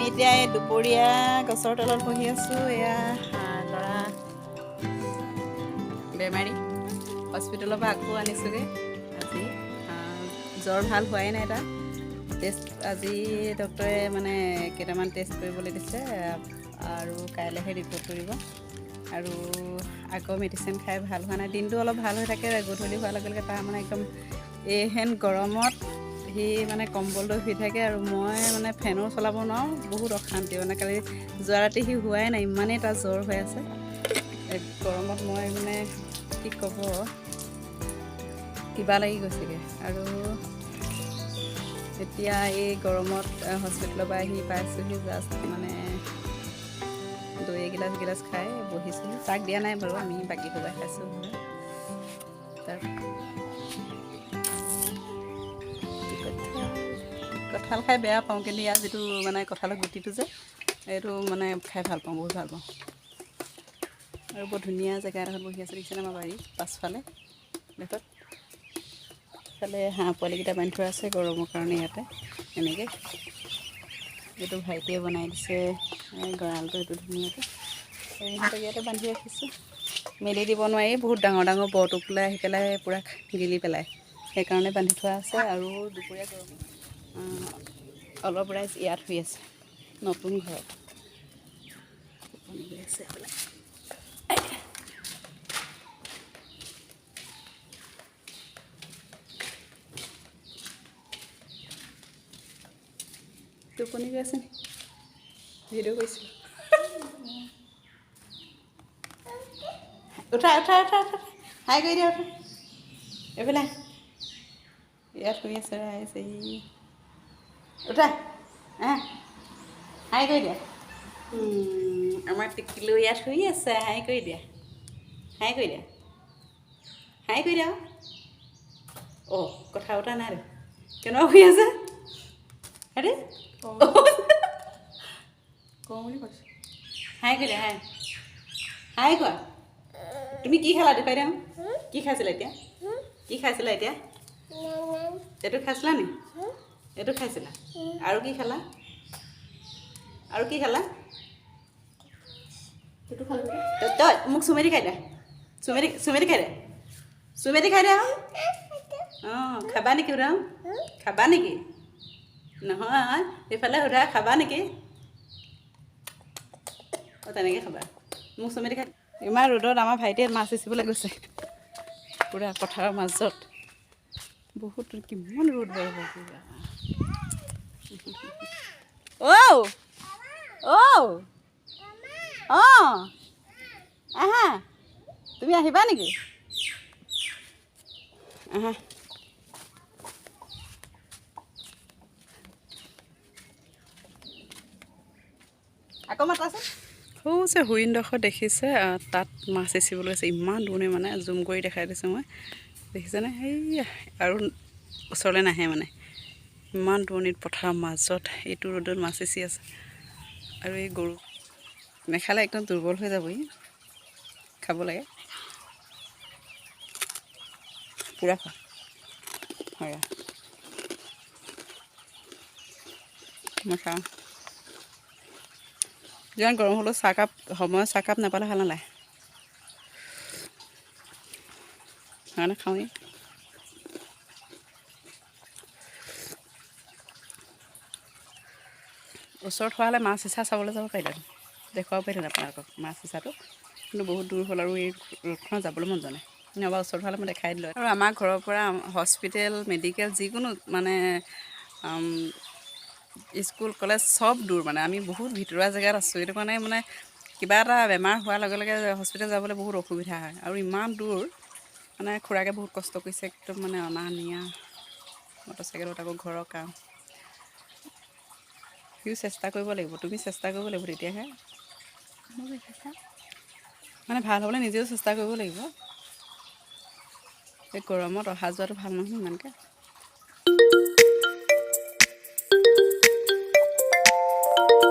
এতিয়া এই দুপৰীয়া গছৰ তলত বহি আছোঁ। এয়া ল'ৰা বেমাৰী, হস্পিটেলৰ পৰা আকৌ আনিছোঁগৈ। আজি জ্বৰ ভাল হোৱাই নাই তাৰ। টেষ্ট আজি ডক্টৰে মানে কেইটামান টেষ্ট কৰিবলৈ দিছে আৰু কাইলৈহে ৰিপৰ্ট কৰিব। আৰু আকৌ মেডিচিন খাই ভাল হোৱা নাই। দিনটো অলপ ভাল হৈ থাকে, গধূলি হোৱাৰ লগে লগে তাৰ মানে একদম এইহেন গৰমত সি মানে কম্বল লৈ শুই থাকে আৰু মই মানে ফেনো চলাব নোৱাৰোঁ। বহুত অশান্তি মানে। কালি যোৱা ৰাতি সি হোৱাই নাই, ইমানেই তাৰ জ্বৰ হৈ আছে। গৰমত মই মানে কি ক'ব, কিবা লাগি গৈছেগৈ। আৰু এতিয়া এই গৰমত হস্পিটেলৰ পৰা আহি পাইছোঁহি, জাষ্ট মানে দৈ এগিলাচ খাই বহিছোঁ। তাক দিয়া নাই বাৰু, আমি বাকী সবাই খাইছোঁ। তাৰ কঁঠাল খাই বেয়া পাওঁ, কিন্তু ইয়াৰ যিটো মানে কঁঠালৰ গুটিটো যে এইটো মানে খাই ভাল পাওঁ, বহুত ভাল পাওঁ। আৰু বৰ ধুনীয়া জেগা এডোখৰত বহি আছোঁ, দেখিছেনে আমাৰ বাৰী পাছফালে। দেখত ইফালে হাঁহ পোৱালিকেইটা বান্ধি থোৱা আছে গৰমৰ কাৰণে ইয়াতে এনেকৈ। এইটো ভাইটিয়ে বনাই দিছে গঁৰালটো, এইটো ধুনীয়াকৈ সিহঁতক ইয়াতে বান্ধি ৰাখিছোঁ। মেলি দিব নোৱাৰি, বহুত ডাঙৰ ডাঙৰ বৰটোকোলাই আহি পেলাই পূৰা গিলি পেলায়, সেইকাৰণে বান্ধি থোৱা আছে। আৰু দুপৰীয়া গৰম অলপ ৰাইজ ইয়াত শুই আছে, নতুন ঘৰত টোপনি গৈ আছে বোলে। টোপনি গৈ আছে নি? ভিডিঅ' কৰিছিলোঁ। উঠা উঠা উঠা উঠা, হাই কৰি দিয়া, উঠা এইফালে। ইয়াত শুই আছে ৰাইজ, এই উঠা হাই কৰি দিয়া। আমাৰ টিকিলো ইয়াত শুই আছে, হাই কৰি দিয়া, হাই কৰি দিয়া, হাই কৰি দিয়া। অঁ কথা বতৰা নাই দেখোন, কেনেকুৱা শুই আছে হেৰি। কওঁ বুলি কৈছোঁ, হাই কৰি দিয়া, হাই হাই কোৱা। তুমি কি খালা দেখুৱাই দিয়া, কি খাইছিলা এতিয়া? কি খাইছিলা এতিয়া? এইটো খাইছিলা নি? এইটো খাইছিলা? আৰু কি খালা? আৰু কি খালা? তই মোক চুমেৰি খাই দে, চুমেৰি খাই দে, চুমেৰি খাই দে। অঁ খাবা নেকি সোধা, খাবা নেকি? নহয় সেইফালে সোধা, খাবা নেকি? অঁ তেনেকৈ খাবা, মোক চুমেৰি খাই। ইমান ৰ'দত আমাৰ ভাইটিয়ে মাছ সিঁচিবলৈ গৈছে, পূৰা পথাৰৰ মাজত। বহুত কিমান ৰ'দ বাৰু। অ' অ' অঁ আহা, তুমি আহিবা নেকি? আহা। আকৌ মাতাচোন। সৌ যে হুইনডোখৰ দেখিছে, তাত মাছ সিঁচিবলৈ আছে। ইমান দূৰণি মানে জুম কৰি দেখাই দিছোঁ মই, দেখিছেনে? সেই আৰু ওচৰলৈ নাহে মানে, ইমান দূৰণিত পথাৰৰ মাজত এইটো ৰ'দত মাছ সিঁচি আছে। আৰু এই গৰু নেখালে একদম দুৰ্বল হৈ যাবহি, খাব লাগে পূৰা খোৱা হয়। নাখাওঁ, যিমান গৰম হ'লেও চাহকাপ সময়ত চাহকাপ নাপালে ভাল নালাগে, সেইকাৰণে খাওঁৱেই। ওচৰত হোৱা হ'লে মাছ সিঁচা চাবলৈ যাব পাৰিলেহেঁতেন, দেখুৱাব পাৰিলেহেঁতেন আপোনালোকক মাছ সিঁচাটো, কিন্তু বহুত দূৰ হ'ল আৰু এই ৰ'দখনত যাবলৈ মন যোৱা নাই। নহ'বা ওচৰত হোৱালে মই দেখাই দিলোঁ। আৰু আমাৰ ঘৰৰ পৰা হস্পিটেল, মেডিকেল যিকোনো মানে স্কুল, কলেজ চব দূৰ মানে। আমি বহুত ভিতৰুৱা জেগাত আছোঁ, সেইটো কাৰণে মানে কিবা এটা বেমাৰ হোৱাৰ লগে লগে হস্পিটেল যাবলৈ বহুত অসুবিধা হয়। আৰু ইমান দূৰ মানে খুৰাকে বহুত কষ্ট কৰিছে, একদম মানে অনা নিয়া মটৰচাইকেলত, আকৌ ঘৰৰ কাম। সিও চেষ্টা কৰিব লাগিব, তুমি চেষ্টা কৰিব লাগিব, তেতিয়াহে মানে ভাল হ'বলৈ নিজেও চেষ্টা কৰিব লাগিব। এই গৰমত অহা যোৱাটো ভাল নহয় ইমানকৈ।